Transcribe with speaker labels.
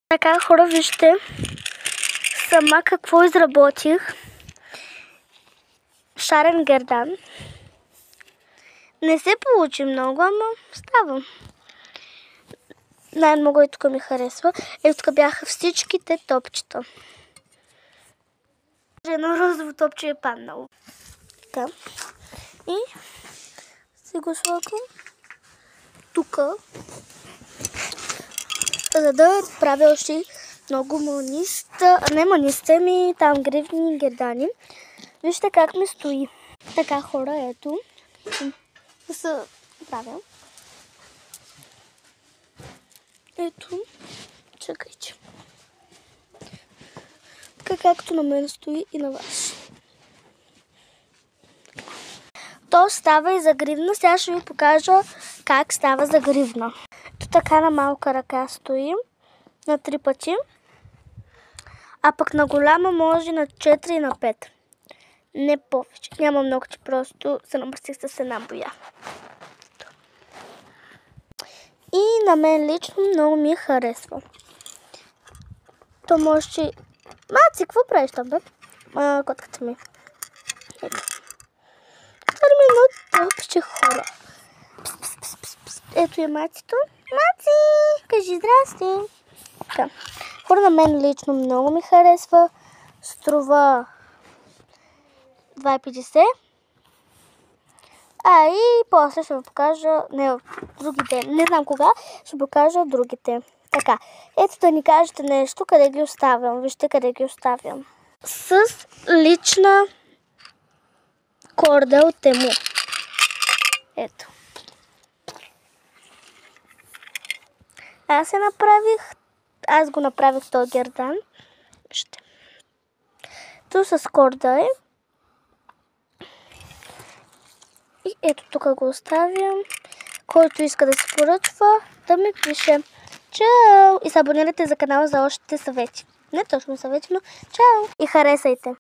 Speaker 1: Така, хора, вижте сама какво изработих. Шарен гердан. Не се получи много, ама става. Най-много и тук ми харесва. Ето тук бяха всичките топчета. Едно розово топче е паднало. Така. И си го слагам тук, за да правя още много не там гривни гердани. Вижте как ми стои. Така, хора, ето. Да се правя. Ето. Чакайте. Така както на мен стои и на вас. То става и за гривна. Сега ще ви покажа как става за гривна. Ето така на малка ръка стои. На 3 пъти. А пък на голяма може на 4 и на 5. Не повече. Няма много, че просто се намърсих с една боя. И на мен лично много ми харесва. То може, че... Маци, какво правиш там, бе? Котката ми. Ето. Това ми е много тъпче, хора. Ето е Мацито. Маци! Кажи здрасти! Така. Хора, на мен лично много ми харесва. Струва 2,50. И после ще ви покажа, другите, не знам кога, ще покажа другите. Така, ето да ни кажете нещо, къде ги оставям. Вижте къде ги оставям. С лична корда от Тему. Ето. Аз го направих този гердан. Вижте. Ту с корда е. И ето тук го оставям. Който иска да се поръчва, да ми пише. Чао! И се абонирайте за канала за още съвети. Не точно съвети, но чао! И харесайте!